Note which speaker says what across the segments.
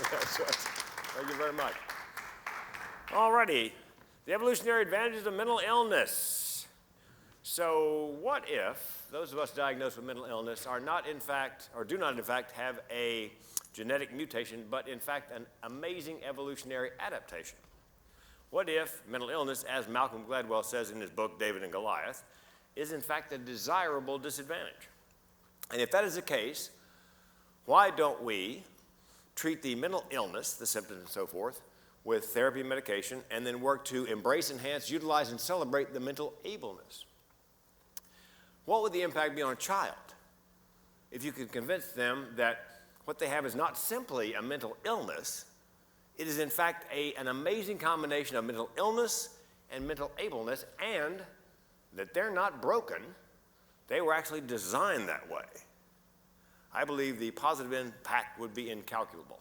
Speaker 1: Thank you very much. All righty. The evolutionary advantages of mental illness. So what if those of us diagnosed with mental illness are not in fact, or do not in fact have a genetic mutation, but in fact an amazing evolutionary adaptation? What if mental illness, as Malcolm Gladwell says in his book, David and Goliath, is in fact a desirable disadvantage? And if that is the case, why don't we treat the mental illness, the symptoms and so forth, with therapy and medication, and then work to embrace, enhance, utilize, and celebrate the mental ableness? What would the impact be on a child if you could convince them that what they have is not simply a mental illness, it is in fact an amazing combination of mental illness and mental ableness, and that they're not broken, they were actually designed that way? I believe the positive impact would be incalculable.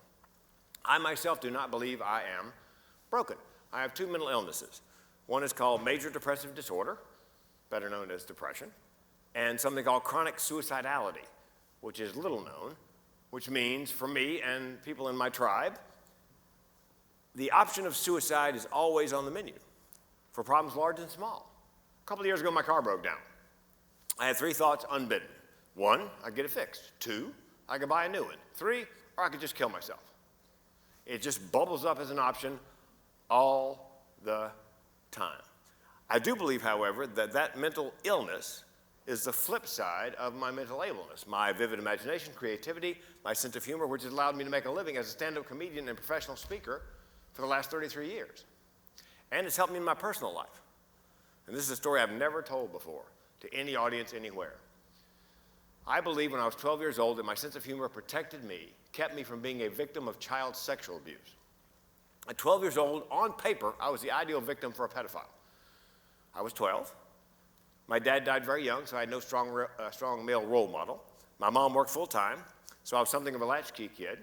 Speaker 1: I myself do not believe I am broken. I have two mental illnesses. One is called major depressive disorder, better known as depression, and something called chronic suicidality, which is little known, which means for me and people in my tribe, the option of suicide is always on the menu for problems large and small. A couple of years ago, my car broke down. I had three thoughts unbidden. One, I'd get it fixed. Two, I could buy a new one. Three, or I could just kill myself. It just bubbles up as an option all the time. I do believe, however, that that mental illness is the flip side of my mental ableness, my vivid imagination, creativity, my sense of humor, which has allowed me to make a living as a stand-up comedian and professional speaker for the last 33 years. And it's helped me in my personal life. And this is a story I've never told before to any audience anywhere. I believe when I was 12 years old that my sense of humor protected me, kept me from being a victim of child sexual abuse. At 12 years old, on paper, I was the ideal victim for a pedophile. I was 12. My dad died very young, so I had no strong male role model. My mom worked full-time, so I was something of a latchkey kid.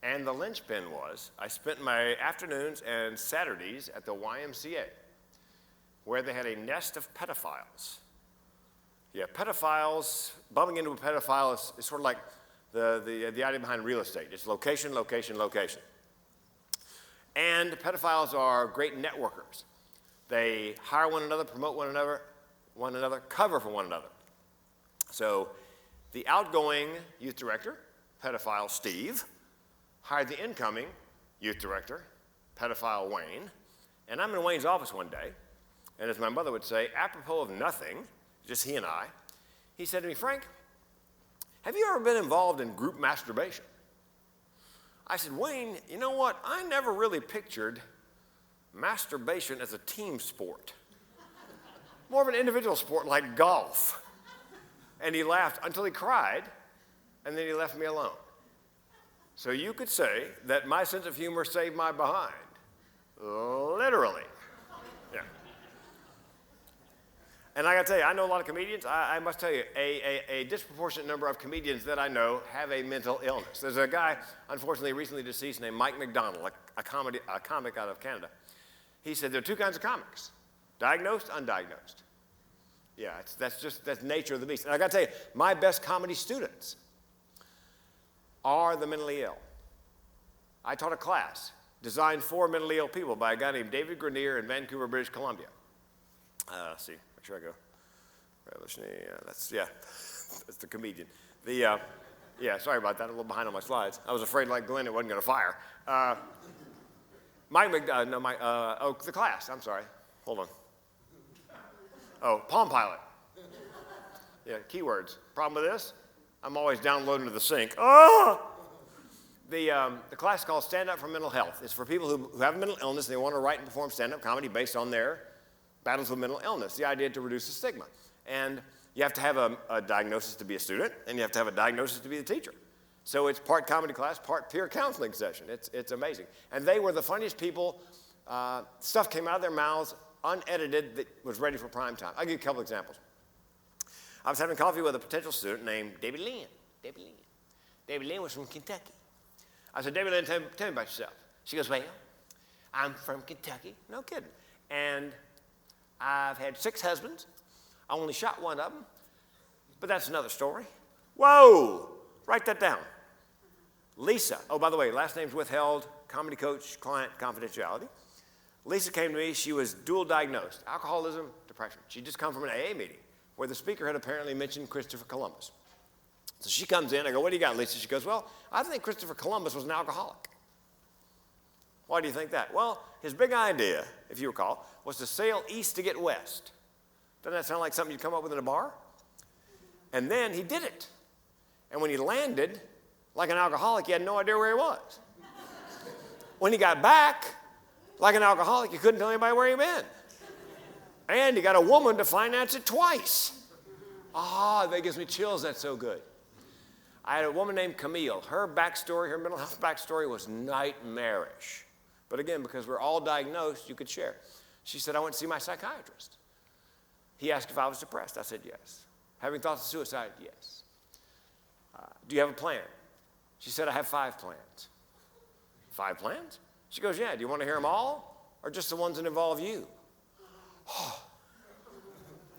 Speaker 1: And the linchpin was, I spent my afternoons and Saturdays at the YMCA, where they had a nest of pedophiles. Yeah, pedophiles, bumping into a pedophile is sort of like the idea behind real estate. It's location, location, location. And pedophiles are great networkers. They hire one another, promote one another, cover for one another. So the outgoing youth director, pedophile Steve, hired the incoming youth director, pedophile Wayne. And I'm in Wayne's office one day, and as my mother would say, apropos of nothing, just he and I, he said to me, "Frank, have you ever been involved in group masturbation?" I said, "Wayne, you know what? I never really pictured masturbation as a team sport. More of an individual sport like golf." And he laughed until he cried, and then he left me alone. So you could say that my sense of humor saved my behind. Literally. Yeah. And I got to tell you, I know a lot of comedians. I must tell you, a disproportionate number of comedians that I know have a mental illness. There's a guy, unfortunately recently deceased, named Mike McDonald, a comic out of Canada. He said there are two kinds of comics, diagnosed, undiagnosed. Yeah, that's nature of the beast. And I got to tell you, my best comedy students are the mentally ill. I taught a class designed for mentally ill people by a guy named David Grenier in Vancouver, British Columbia. Let's see, make sure I go. Revolutionary, that's the comedian. Yeah, sorry about that, I'm a little behind on my slides. I was afraid, like Glenn, it wasn't going to fire. The class, I'm sorry. Hold on. Oh, Palm Pilot. Yeah, keywords. Problem with this? I'm always downloading to the sink. Oh! The class is called Stand Up for Mental Health. It's for people who have a mental illness and they want to write and perform stand-up comedy based on their battles with mental illness. The idea to reduce the stigma. And you have to have a diagnosis to be a student, and you have to have a diagnosis to be the teacher. So it's part comedy class, part peer counseling session. It's amazing. And they were the funniest people. Stuff came out of their mouths, unedited, that was ready for prime time. I'll give you a couple examples. I was having coffee with a potential student named David Lynn. David Lynn was from Kentucky. I said, "David Lynn, tell me about yourself." She goes, "Well, I'm from Kentucky." No kidding. "And I've had 6 husbands. I only shot one of them, but that's another story." Whoa, write that down. Lisa, oh, by the way, last name's withheld, comedy coach, client confidentiality. Lisa came to me. She was dual diagnosed, alcoholism, depression. She'd just come from an AA meeting where the speaker had apparently mentioned Christopher Columbus. So she comes in. I go, what do you got, Lisa? She goes, well, I think Christopher Columbus was an alcoholic. Why do you think that? Well, his big idea, if you recall, was to sail east to get west. Doesn't that sound like something you'd come up with in a bar? And then he did it. And when he landed, like an alcoholic, he had no idea where he was. When he got back, like an alcoholic, he couldn't tell anybody where he'd been. And he got a woman to finance it twice. That gives me chills. That's so good. I had a woman named Camille. Her backstory, her mental health backstory was nightmarish. But again, because we're all diagnosed, you could share. She said, I went to see my psychiatrist. He asked if I was depressed. I said, yes. Having thoughts of suicide? Yes. Do you have a plan? She said, I have 5 plans. 5 plans? She goes, yeah. Do you want to hear them all or just the ones that involve you?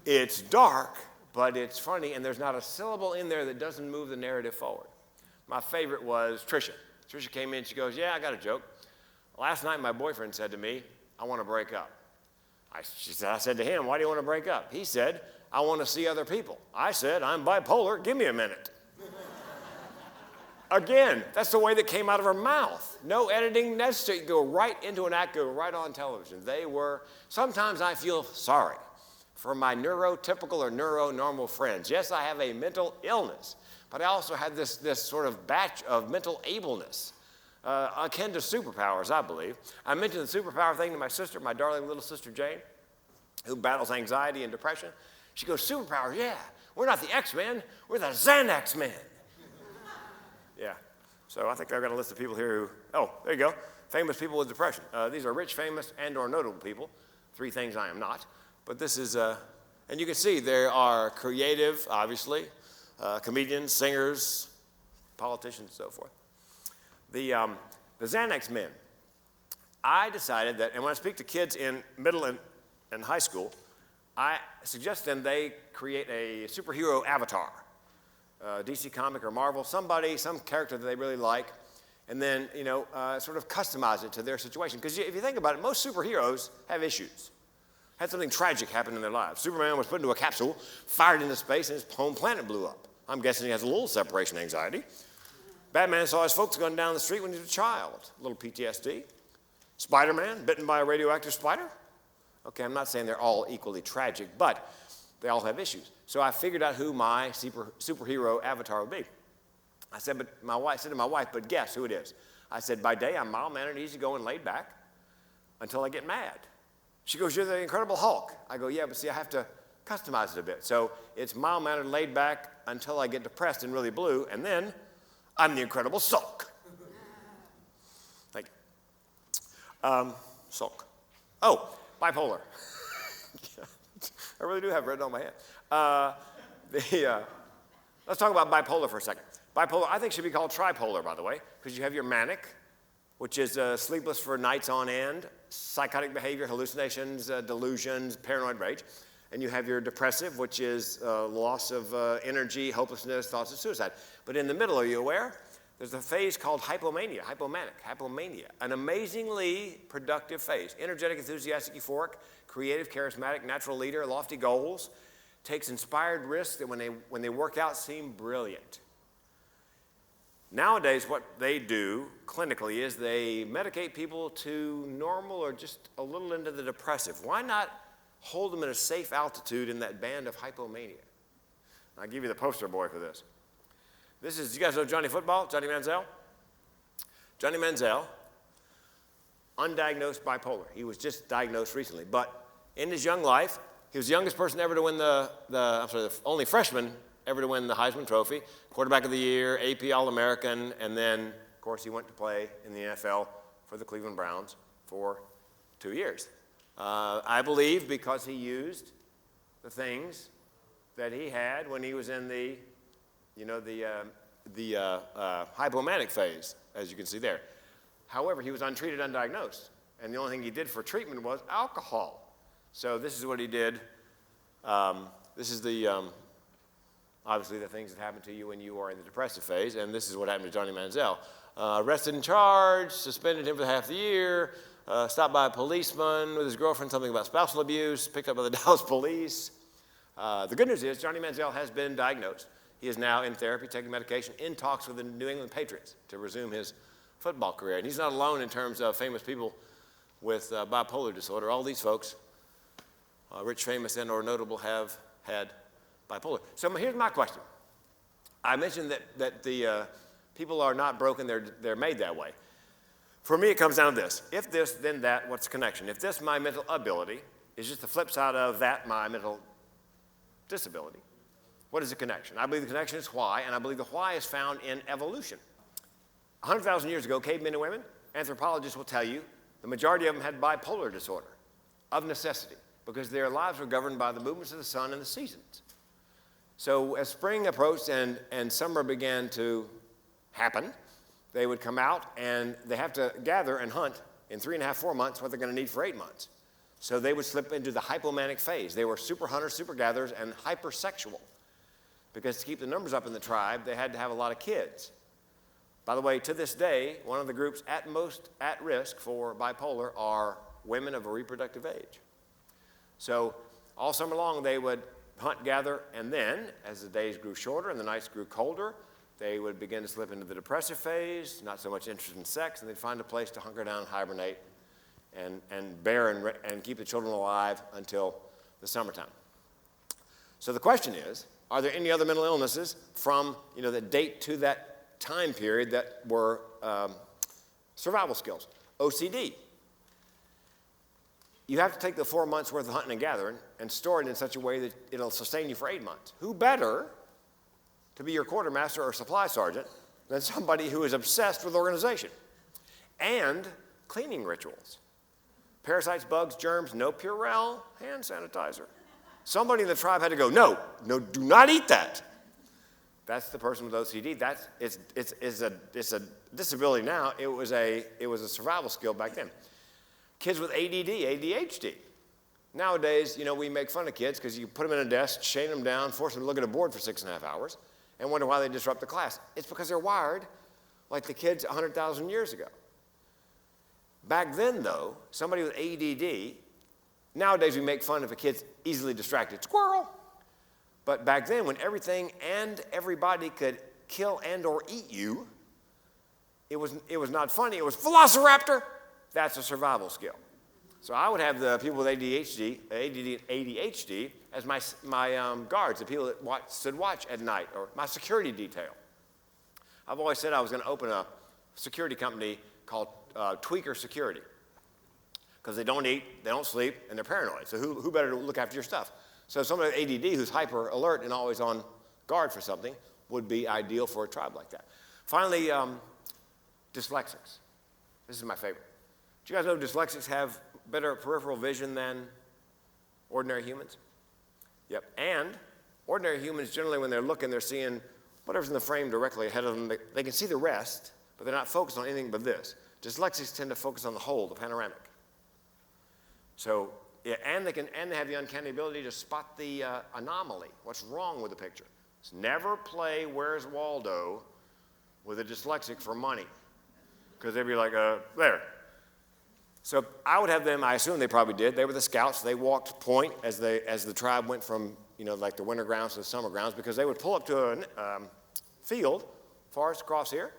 Speaker 1: It's dark, but it's funny, and there's not a syllable in there that doesn't move the narrative forward. My favorite was Trisha. Trisha came in. She goes, yeah, I got a joke. Last night, my boyfriend said to me, I want to break up. I said to him, why do you want to break up? He said, I want to see other people. I said, I'm bipolar. Give me a minute. Again, that's the way that came out of her mouth. No editing necessary. Go right into an act, go right on television. Sometimes I feel sorry for my neurotypical or neuronormal friends. Yes, I have a mental illness, but I also have this sort of batch of mental ableness, akin to superpowers, I believe. I mentioned the superpower thing to my sister, my darling little sister Jane, who battles anxiety and depression. She goes, superpowers, yeah. We're not the X-Men, we're the Xanax Men. Yeah, so I think I've got a list of people here who, there you go, famous people with depression. These are rich, famous, and or notable people. 3 things I am not. But this is, and you can see there are creative, obviously, comedians, singers, politicians, and so forth. The Xanax Men. I decided that, and when I speak to kids in middle and high school, I suggest them they create a superhero avatar. DC comic or Marvel, some character that they really like, and then, sort of customize it to their situation. Because if you think about it, most superheroes have issues. Had something tragic happen in their lives. Superman was put into a capsule, fired into space, and his home planet blew up. I'm guessing he has a little separation anxiety. Batman saw his folks going down the street when he was a child. A little PTSD. Spider-Man, bitten by a radioactive spider. Okay, I'm not saying they're all equally tragic, but they all have issues. So I figured out who my superhero avatar would be. I said to my wife, but guess who it is? I said, by day, I'm mild-mannered, easygoing, laid back until I get mad. She goes, you're the Incredible Hulk. I go, yeah, but see, I have to customize it a bit. So it's mild-mannered, laid back until I get depressed and really blue, and then I'm the Incredible Sulk. Thank you. Sulk. Oh, bipolar. I really do have red on my hand. Let's talk about bipolar for a second. Bipolar, I think, should be called tripolar, by the way, because you have your manic, which is sleepless for nights on end, psychotic behavior, hallucinations, delusions, paranoid rage. And you have your depressive, which is loss of energy, hopelessness, thoughts of suicide. But in the middle, are you aware? There's a phase called hypomania, an amazingly productive phase. Energetic, enthusiastic, euphoric, creative, charismatic, natural leader, lofty goals, takes inspired risks that when they work out seem brilliant. Nowadays, what they do clinically is they medicate people to normal or just a little into the depressive. Why not hold them at a safe altitude in that band of hypomania? I'll give you the poster boy for this. You guys know Johnny Football, Johnny Manziel? Johnny Manziel, undiagnosed bipolar. He was just diagnosed recently. But in his young life, he was the youngest person ever to win the only freshman ever to win the Heisman Trophy, quarterback of the year, AP All-American, and then, of course, he went to play in the NFL for the Cleveland Browns for 2 years. I believe because he used the things that he had when he was in the hypomanic phase, as you can see there. However, he was untreated, undiagnosed, and the only thing he did for treatment was alcohol. So this is what he did. This is the obviously the things that happen to you when you are in the depressive phase, and this is what happened to Johnny Manziel. Arrested and charged, suspended him for half the year, stopped by a policeman with his girlfriend, something about spousal abuse, picked up by the Dallas police. The good news is Johnny Manziel has been diagnosed. He is now in therapy, taking medication, in talks with the New England Patriots to resume his football career. And he's not alone in terms of famous people with bipolar disorder. All these folks, rich, famous, and or notable, have had bipolar. So here's my question. I mentioned that the people are not broken, they're made that way. For me, it comes down to this. If this, then that, what's the connection? If this, my mental ability, is just the flip side of that, my mental disability, what is the connection? I believe the connection is why, and I believe the why is found in evolution. 100,000 years ago, cavemen and women, anthropologists will tell you, the majority of them had bipolar disorder of necessity because their lives were governed by the movements of the sun and the seasons. So as spring approached and summer began to happen, they would come out and they have to gather and hunt in 3.5, 4 months what they're going to need for 8 months. So they would slip into the hypomanic phase. They were super hunters, super gatherers, and hypersexual. Because to keep the numbers up in the tribe, they had to have a lot of kids. By the way, to this day, one of the groups at most at risk for bipolar are women of a reproductive age. So all summer long, they would hunt, gather, and then, as the days grew shorter and the nights grew colder, they would begin to slip into the depressive phase, not so much interest in sex, and they'd find a place to hunker down, hibernate, and bear and keep the children alive until the summertime. So the question is, are there any other mental illnesses from, that date to that time period that were survival skills? OCD. You have to take the 4 months worth of hunting and gathering and store it in such a way that it'll sustain you for 8 months. Who better to be your quartermaster or supply sergeant than somebody who is obsessed with organization and cleaning rituals? Parasites, bugs, germs, no Purell, hand sanitizer. Somebody in the tribe had to go, no, do not eat that. That's the person with OCD. It's a disability now. It was a survival skill back then. Kids with ADD, ADHD. Nowadays, we make fun of kids because you put them in a desk, chain them down, force them to look at a board for 6.5 hours, and wonder why they disrupt the class. It's because they're wired like the kids 100,000 years ago. Back then, though, somebody with ADD, nowadays we make fun of a kid's easily distracted squirrel. But back then, when everything and everybody could kill and or eat you, it was not funny. It was Velociraptor. That's a survival skill. So I would have the people with ADD and ADHD as my guards, the people that stood watch at night, or my security detail. I've always said I was going to open a security company called Tweaker Security, because they don't eat, they don't sleep, and they're paranoid. So who better to look after your stuff? So somebody with ADD who's hyper alert and always on guard for something would be ideal for a tribe like that. Finally, dyslexics. This is my favorite. Do you guys know dyslexics have better peripheral vision than ordinary humans? Yep. And ordinary humans, generally when they're looking, they're seeing whatever's in the frame directly ahead of them. They can see the rest, but they're not focused on anything but this. Dyslexics tend to focus on the whole, the panoramic. So, yeah, and they have the uncanny ability to spot the anomaly. What's wrong with the picture? It's never play Where's Waldo with a dyslexic for money, because they'd be like, there. So I would have them, I assume they probably did. They were the scouts. They walked point as the tribe went from, like the winter grounds to the summer grounds, because they would pull up to a field, forest across here.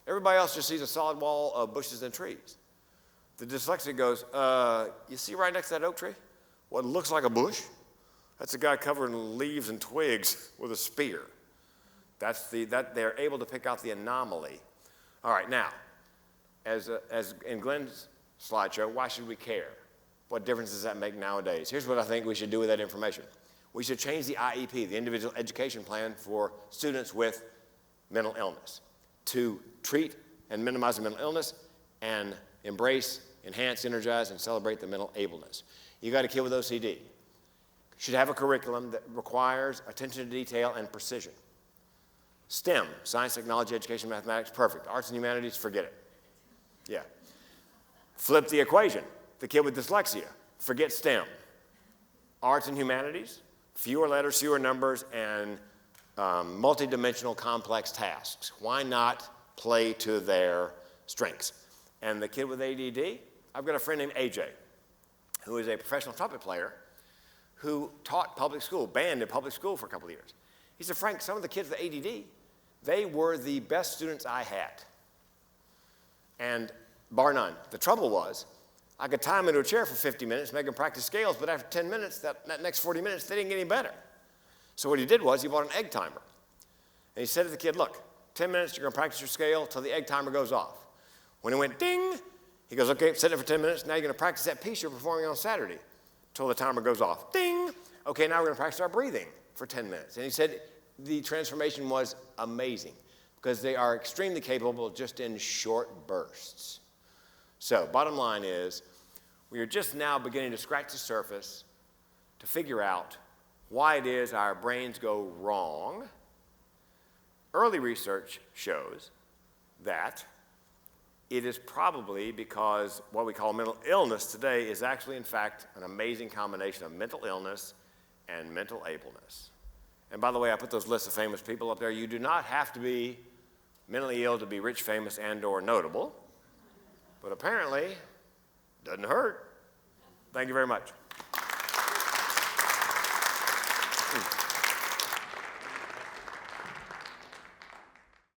Speaker 1: Everybody else just sees a solid wall of bushes and trees. The dyslexic goes, you see right next to that oak tree? What looks like a bush? That's a guy covered in leaves and twigs with a spear. They're able to pick out the anomaly. All right, now, as in Glenn's slideshow, why should we care? What difference does that make nowadays? Here's what I think we should do with that information. We should change the IEP, the individual education plan for students with mental illness, to treat and minimize the mental illness and embrace, enhance, energize, and celebrate the mental ableness. You got a kid with OCD. Should have a curriculum that requires attention to detail and precision. STEM, science, technology, education, mathematics, perfect. Arts and humanities, forget it. Yeah. Flip the equation. The kid with dyslexia, forget STEM. Arts and humanities, fewer letters, fewer numbers, and multidimensional complex tasks. Why not play to their strengths? And the kid with ADD, I've got a friend named AJ, who is a professional trumpet player who taught public school, band in public school for a couple of years. He said, Frank, some of the kids with ADD, they were the best students I had. And bar none. The trouble was, I could tie them into a chair for 50 minutes, make them practice scales, but after 10 minutes, that next 40 minutes, they didn't get any better. So what he did was he bought an egg timer. And he said to the kid, look, 10 minutes, you're going to practice your scale till the egg timer goes off. When it went ding, he goes, okay, sit there for 10 minutes. Now you're going to practice that piece you're performing on Saturday till the timer goes off. Ding. Okay, now we're going to practice our breathing for 10 minutes. And he said the transformation was amazing because they are extremely capable just in short bursts. So bottom line is we are just now beginning to scratch the surface to figure out why it is our brains go wrong. Early research shows that it is probably because what we call mental illness today is actually, in fact, an amazing combination of mental illness and mental ableness. And by the way, I put those lists of famous people up there. You do not have to be mentally ill to be rich, famous, and or notable. But apparently, doesn't hurt. Thank you very much.